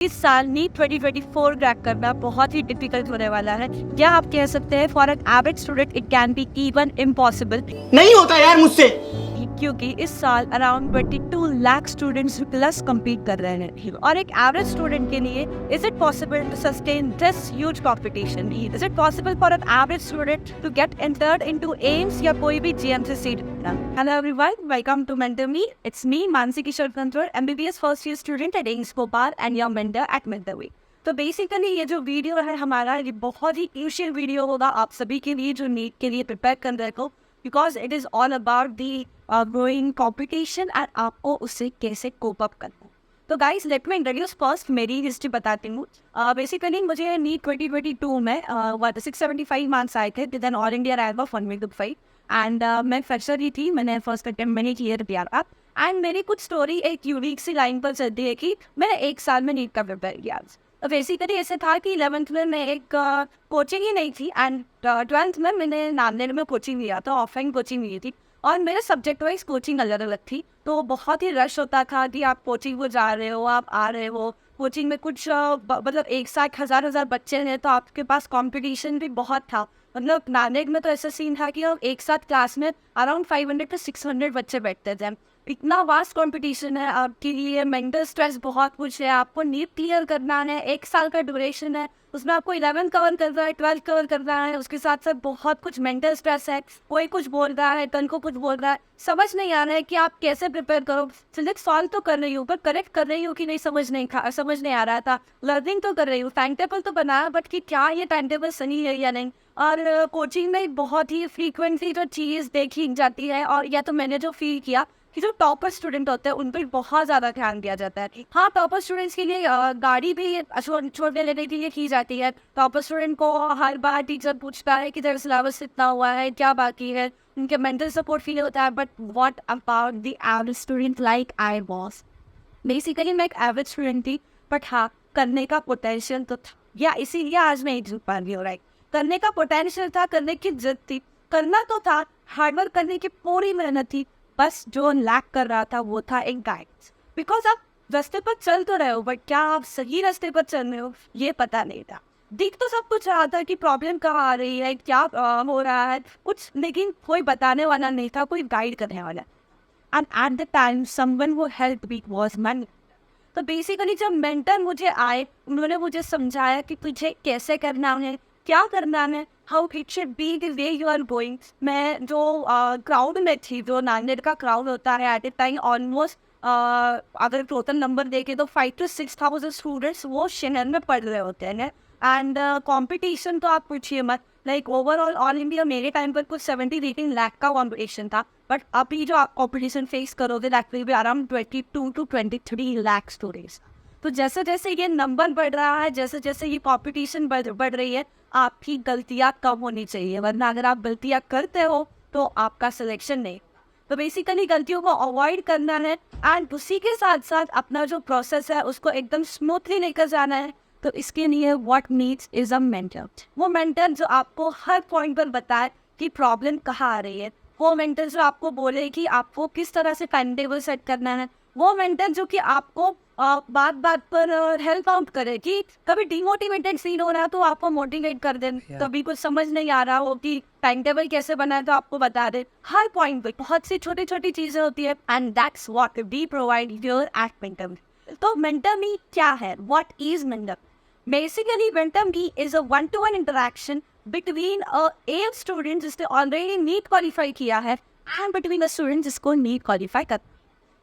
इस साल NEET 2024 crack करना बहुत ही डिफिकल्ट होने वाला है। क्या आप कह सकते हैं for an average student it can be even impossible, नहीं होता यार मुझसे। क्योंकि इस साल around 22 lakh students plus compete कर रहे हैं और एक एवरेज स्टूडेंट के लिए is it possible to sustain this huge competition? Is it possible for an average student to get entered into AIIMS या कोई भी GMC seat? Hello everyone, welcome to mentor me. It's me Mansi Kishore control, MBBS first year student at AIIMS Bhopal and your mentor at mentor V. तो basically ये जो video है हमारा, ये बहुत ही क्रूशियल वीडियो होगा आप सभी के लिए जो नीट के लिए प्रिपेयर कर रहे हो, because it is all about the growing competition and आपको उससे कैसे कोप अप करना है। तो guys let me introduce first मेरी हिस्ट्री बताती हूँ। बेसिकली मुझे नीट 2022 में 675 मार्क्स आए थे with an all India rank of 125 and मैं फ्रेशर ही थी। मैंने फर्स्ट अटेम्प्ट मैंने क्लियर किया था एंड मेरी कुछ स्टोरी एक यूनिक सी लाइन पर चलती है कि मैंने एक साल में नीट का प्रिपेयर किया। तो बेसिकली ऐसे था कि 11th में मैं एक कोचिंग ही नहीं थी एंड 12th में मैंने नांदेड़ में कोचिंग लिया था, ऑफलाइन कोचिंग ली थी और मेरे सब्जेक्ट वाइज कोचिंग अलग अलग थी। तो बहुत ही रश होता था कि आप कोचिंग को जा रहे हो, आप आ रहे हो कोचिंग में कुछ मतलब एक साथ हजार बच्चे हैं तो आपके पास कंपटीशन भी बहुत था। मतलब नांदेड़ में तो ऐसा सीन था कि एक साथ क्लास में अराउंड 500 to 600 बच्चे बैठते थे। इतना वास्ट कंपटीशन है आपके लिए, मेंटल स्ट्रेस बहुत कुछ है, आपको नीट क्लियर करना है, एक साल का ड्यूरेशन है, उसमें आपको 11 कवर करना है, 12 कवर करना है, उसके साथ साथ बहुत कुछ मेंटल स्ट्रेस है। कोई कुछ बोल रहा है, कल को कुछ बोल रहा है, समझ नहीं आ रहा है कि आप कैसे प्रिपेयर करो। सिलेक्ट सॉल्व तो कर रही हूँ पर करेक्ट कर रही हूँ कि नहीं समझ नहीं आ रहा था। लर्निंग तो कर रही हूँ, टाइम टेबल तो बनाया बट कि क्या ये टाइम टेबल सही है या नहीं। और कोचिंग में बहुत ही फ्रीक्वेंटली जो चीज़ देखी जाती है और या तो मैंने जो फील किया कि जो टॉपर स्टूडेंट होते हैं उन पर बहुत ज़्यादा ध्यान दिया जाता है। हाँ, टॉपर स्टूडेंट्स के लिए गाड़ी भी छोड़ने लेने के लिए की जाती है। टॉपर स्टूडेंट को हर बार टीचर पूछता है कि तेरा सिलेबस इतना हुआ है, क्या बाकी है, उनके मेंटल सपोर्ट फील होता है। But what about the average student like I was? Basically मैं एक एवरेज स्टूडेंट थी बट हाँ, करने का पोटेंशियल तो था, या इसीलिए आज मैं एग्जिट पा रही हूँ। राइट, करने का पोटेंशियल था, करने की जिद थी, करना तो था, हार्डवर्क करने की पूरी मेहनत थी। बस जो लैक कर रहा था वो था एक गाइड्स। बिकॉज आप रास्ते पर चल तो रहे हो बट क्या आप सही रास्ते पर चल रहे हो ये पता नहीं था। दिख तो सब कुछ रहा था कि प्रॉब्लम कहाँ आ रही है, क्या हो रहा है कुछ, लेकिन कोई बताने वाला नहीं था, कोई गाइड करने वाला। And at the time someone who helped me was money. तो बेसिकली जब मेंटर मुझे आए, उन्होंने मुझे समझाया कि तुझे कैसे करना है, क्या करना है, how it should be the way you are going. मैं जो क्राउड में थी, जो नांदेड़ का क्राउड होता है एट ए टाइम ऑलमोस्ट अगर टोटल नंबर देखे तो 5 to 6,000 स्टूडेंट्स वो शहर में पढ़ रहे होते हैं। एंड कंपटीशन तो आप पूछिए मत, लाइक ओवरऑल ऑल इंडिया मेरे टाइम पर कुछ 17-18 लाख का कॉम्पिटिशन था। बट अभी जो आप कॉम्पिटिशन फेस करोगे that will be around 22 to 23 lakh students. तो जैसे जैसे ये नंबर बढ़ रहा है, जैसे जैसे ये कंपटीशन बढ़ रही है, आपकी गलतियाँ कम होनी चाहिए, वरना अगर आप गलतियाँ करते हो तो आपका सिलेक्शन नहीं। तो बेसिकली गलतियों को अवॉइड करना है एंड उसी के साथ साथ अपना जो प्रोसेस है उसको एकदम स्मूथली लेकर जाना है। तो इसके लिए what needs is a mentor. वो मेंटर जो आपको हर पॉइंट पर बताए कि प्रॉब्लम कहाँ आ रही है, वो मेंटर जो आपको बोले कि आपको किस तरह से टाइम टेबल सेट करना है, वो मेंटर जो कि आपको बात बात पर हेल्प आउट करे कि कभी डिमोटिवेटेड फील हो रहा है तो आपको मोटिवेट कर दे, कभी कुछ समझ नहीं आ रहा हो कि टाइम टेबल कैसे बनाए तो आपको बता दे। हर पॉइंट पे बहुत सी छोटी छोटी चीजें होती है and that's what we provide here at mentor. तो मेंटर मी क्या है, what is mentor? Basically mentor me is a one to one interaction between a M student जिसने ऑलरेडी नीट क्वालिफाई किया है एंड बिटवीन अ स्टूडेंट जिसको NEET qualify कर।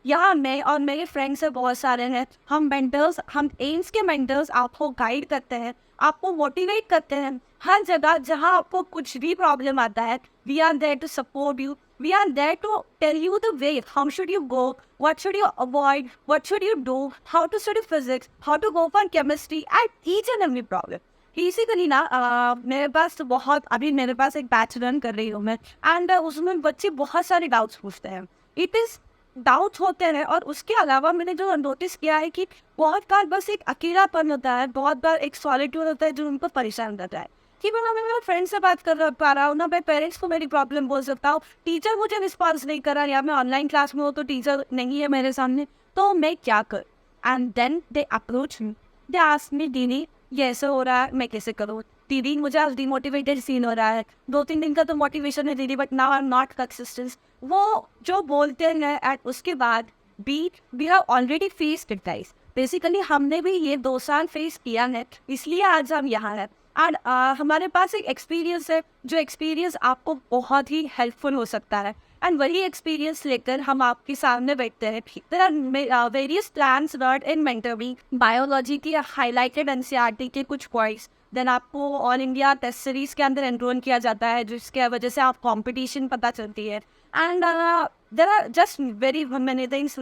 यहाँ मैं और मेरे फ्रेंड्स है बहुत सारे हैं, हम मेंटर्स, हम एम्स के मेंटर्स आपको गाइड करते हैं, आपको मोटिवेट करते हैं। हर जगह जहाँ आपको कुछ भी प्रॉब्लम आता है, we are there to support you, we are there to tell you the way, how should you go, what should you avoid, what should you do, how to study physics, how to go for chemistry at each and every problem. Basically ना मेरे पास तो बहुत, अभी मेरे पास एक batch run कर रही हूँ मैं एंड उसमें बच्चे बहुत सारे डाउट्स पूछते हैं। इट इज़ डाउट्स होते हैं और उसके अलावा मैंने जो नोटिस किया है कि बहुत बार बस एक अकेलापन होता है, बहुत बार एक सॉलिट्यूड होता है जो उनको परेशान करता है कि मैं मेरे फ्रेंड से बात कर पा रहा हूँ ना, मैं पेरेंट्स को मेरी प्रॉब्लम बोल सकता हूँ, टीचर मुझे रिस्पॉन्स नहीं कर रहा, या मैं ऑनलाइन क्लास में हूँ तो टीचर नहीं है मेरे सामने, तो मैं क्या कर? And then they approach me they ask me दीदी ये ऐसा हो रहा है, मैं कैसे करूँ? दीदी मुझे आज डिमोटिवेटेड फील हो रहा है, 2-3 दिन का तो मोटिवेशन है दीदी, but now I am not consistent. वो जो बोलते हैं एंड उसके बाद we have already faced it guys. Basically हमने भी ये 2 साल फेस किया है, इसलिए आज हम यहाँ हैं। एंड हमारे पास एक एक्सपीरियंस है, जो एक्सपीरियंस आपको बहुत ही हेल्पफुल हो सकता है। एंड वही एक्सपीरियंस लेकर हम आपके सामने बैठते हैं। There are various plans learn in mentory, biology की हाईलाइटेड एनसीईआरटी के कुछ पॉइंट्स, देन आपको ऑल इंडिया टेस्ट सीरीज के अंदर एनरोल किया जाता है, जिसके वजह से आप कंपटीशन पता चलती है। And there are just very many things,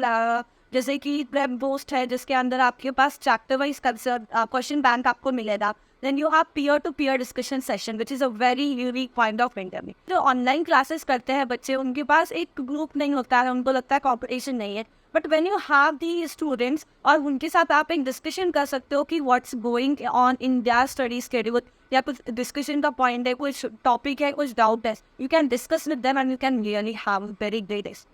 जैसे कि प्रेप पोस्ट है, जिसके अंदर आपके पास चैप्टर वाइज क्वेश्चन बैंक आपको मिलेगा। Then you have peer-to-peer discussion session, which is a very unique point of interview. जो ऑनलाइन क्लासेस करते हैं बच्चे, उनके पास एक ग्रुप नहीं होता है, उनको लगता है कॉम्पिटिशन नहीं है। But when you have the students और उनके साथ आप एक डिस्कशन कर सकते हो कि what's going on in their study schedule, या कुछ डिस्कशन का पॉइंट है, कुछ टॉपिक है, कुछ डाउट है, you can discuss with them and you can really have very great experience.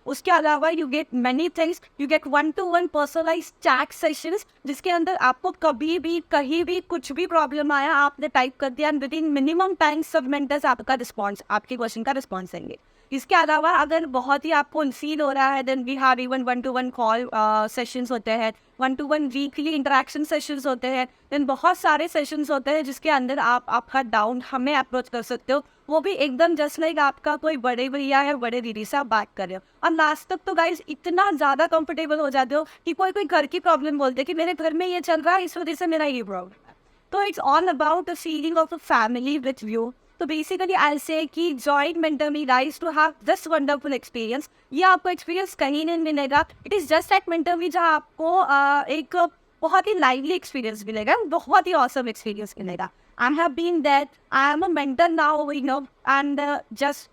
उसके अलावा you get many things, you get 1-to-1 personalize chat sessions, जिसके अंदर आपको कभी भी कहीं भी कुछ भी प्रॉब्लम आया, आपने टाइप कर दिया, विद इन मिनिमम टाइम सब मेंटर्स आपका रिस्पॉन्स, आपके क्वेश्चन का रिस्पॉन्स देंगे। इसके अलावा अगर बहुत ही आपको फील हो रहा है, then we have even 1-to-1 call sessions होते हैं, 1-to-1 वीकली इंटरेक्शन सेशंस होते हैं, देन बहुत सारे सेशंस होते हैं जिसके अंदर आप आपका डाउन हमें अप्रोच कर सकते हो, वो भी एकदम जस्ट लाइक आपका कोई बड़े भैया है, बड़े दीदी से आप बात कर रहे हो। और लास्ट तक तो गाइज इतना ज़्यादा कंफर्टेबल हो जाते हो कि कोई कोई घर की प्रॉब्लम बोलते कि मेरे घर में ये चल रहा है, इस वजह से मेरा ये प्रॉब्लम है। तो it's all about the feeling of the family with you. तो बेसिकली आई से कि joint mentor me guys to have this wonderful experience. ये आपको एक्सपीरियंस कहीं नहीं मिलेगा, it is just like mentor me, जहाँ आपको एक बहुत ही लाइवली एक्सपीरियंस मिलेगा, बहुत ही ऑसम एक्सपीरियंस मिलेगा। I have been that. I am a mentor now, you know, and just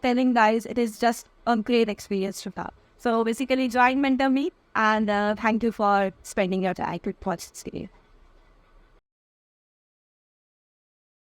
telling guys, it is just a great experience to have. So basically, join Mentor Me, and thank you for spending your time with Podcast.